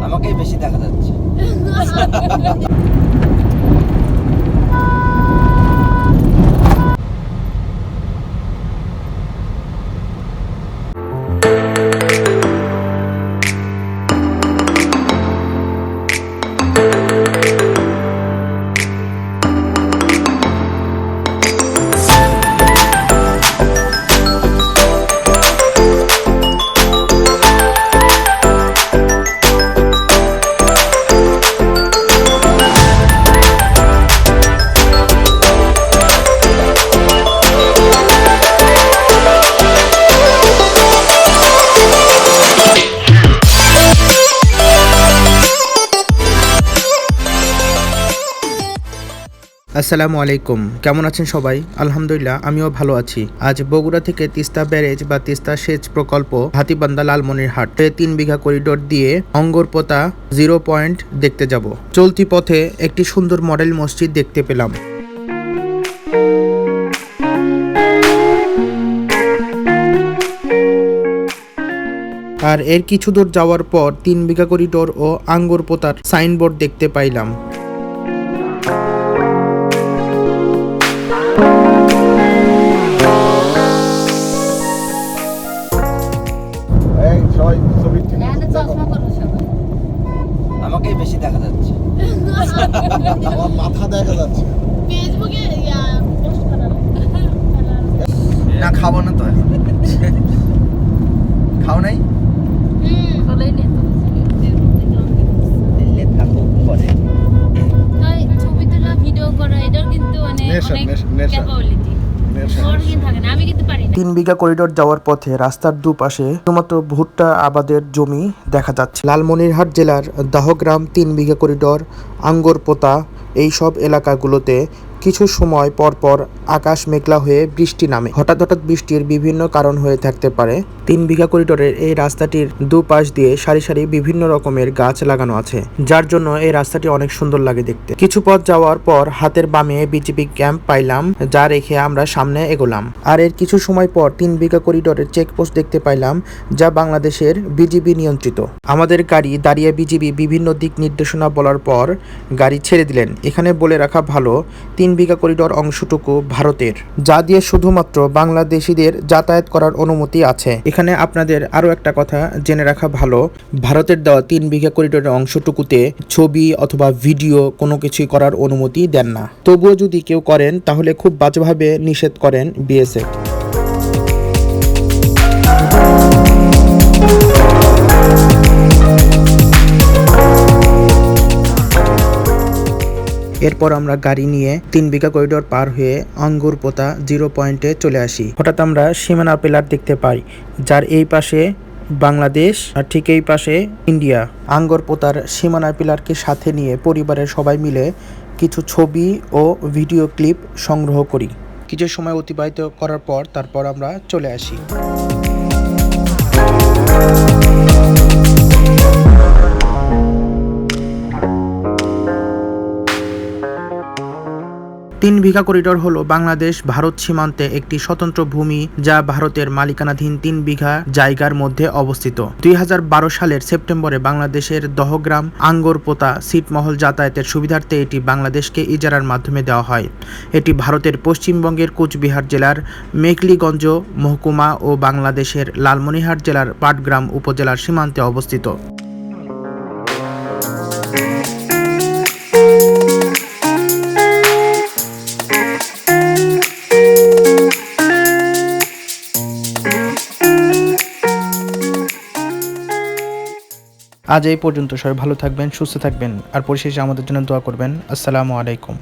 আমাকে বেশি দেখা যাচ্ছে। আসসালামু আলাইকুম, কেমন আছেন সবাই? আলহামদুলিল্লাহ আমিও ভালো আছি। আজ বগুড়া থেকে তিস্তা ব্যারেজ বা তিস্তা সেচ প্রকল্প হাতীবান্ধা লালমনিরহাট 3 বিঘা করিডোর দিয়ে অঙ্গরপোতা 0 পয়েন্ট দেখতে যাব। চলতি পথে একটি সুন্দর মডেল মসজিদ দেখতে পেলাম। আর এর কিছু দূর যাওয়ার পর 3 বিঘা করিডোর ও আঙ্গরপোতার সাইনবোর্ড দেখতে পাইলাম। আমাকে বেশি দেখা যাচ্ছে। আমার মাথা দেখা যাচ্ছে। ফেসবুকে পোস্ট করা না খাবো না তো। খাও নাই? বলেই নে তো দিল্লি থাকো পরে। তাই ছবি তোলা ভিডিও করা এটার কিন্তু অনেক ক্যাপাবিলিটি। আমি কিন্তু পারি না। 3 বিঘা করিডোর যাওয়ার পথে রাস্তার দুপাশে শুধুমাত্র ভুট্টা আবাদের জমি দেখা যাচ্ছে। লালমনিরহাট জেলার দাহগ্রাম 3 বিঘা করিডোর, আঙ্গরপোতা এই সব এলাকাগুলোতে কিছু সময় পর পর আকাশ মেঘলা হয়ে বৃষ্টি নামে। হঠাৎ হঠাৎ বৃষ্টির বিভিন্ন কারণ হয়ে থাকতে পারে। 3 বিঘা করিডোরের এই রাস্তাটির দুপাশ দিয়ে সারি সারি বিভিন্ন রকমের গাছ লাগানো আছে, যার জন্য এই রাস্তাটি অনেক সুন্দর লাগে দেখতে। কিছু পথ যাওয়ার পর হাতের বামে বিজিবি ক্যাম্প পাইলাম, যা রেখে আমরা সামনে এগোলাম। আর এর কিছু সময় পর 3 বিঘা করিডোরের চেকপোস্ট দেখতে পাইলাম, যা বাংলাদেশের বিজিবি নিয়ন্ত্রিত। আমাদের গাড়ি দাঁড়িয়ে বিজিবি বিভিন্ন দিক নির্দেশনা বলার পর গাড়ি ছেড়ে দিলেন। এখানে বলে রাখা ভালো, 3 বিঘা করিডোর অংশটুকু ভারতের, যা দিয়ে শুধুমাত্র বাংলাদেশিদের যাতায়াত করার অনুমতি আছে। এখানে আপনাদের আরো একটা কথা জেনে রাখা ভালো, ভারতের দেওয়া 3 বিঘা করিডোরের অংশটুকুতে ছবি অথবা ভিডিও কোনো কিছুই করার অনুমতি দেন না। তবুও যদি কেউ করেন তাহলে খুব বাজেভাবে নিষেধ করেন বিএসএফ। এরপর আমরা গাড়ি নিয়ে 3 বিঘা করিডোর পার হয়ে অঙ্গরপোতা 0 পয়েন্টে চলে আসি। হঠাৎ আমরা সীমানা পিলার দেখতে পাই, যার এই পাশে বাংলাদেশ আর ঠিক এই পাশে ইন্ডিয়া। আঙ্গরপোতার সীমানা পিলারকে সাথে নিয়ে পরিবারের সবাই মিলে কিছু ছবি ও ভিডিও ক্লিপ সংগ্রহ করি। কিছু সময় অতিবাহিত করার পর তারপর আমরা চলে আসি। 3 বিঘা করিডোর হলো বাংলাদেশ ভারত সীমান্তে একটি স্বতন্ত্র ভূমি, যা ভারতের মালিকানাধীন 3 বিঘা জায়গার মধ্যে অবস্থিত। 2012 সালের সেপ্টেম্বরে বাংলাদেশের দহগ্রাম আঙ্গরপোতা ছিটমহল যাতায়াতের সুবিধার্থে এটি বাংলাদেশকে ইজারার মাধ্যমে দেওয়া হয়। এটি ভারতের পশ্চিমবঙ্গের কোচবিহার জেলার মেঘলিগঞ্জ মহকুমা ও বাংলাদেশের লালমনিরহাট জেলার পাটগ্রাম উপজেলার সীমান্তে অবস্থিত। আজ এই পর্যন্ত। সবাই ভালো থাকবেন, সুস্থ থাকবেন, আর পরিশেষে আমাদের জন্য দোয়া করবেন। আসসালামু আলাইকুম।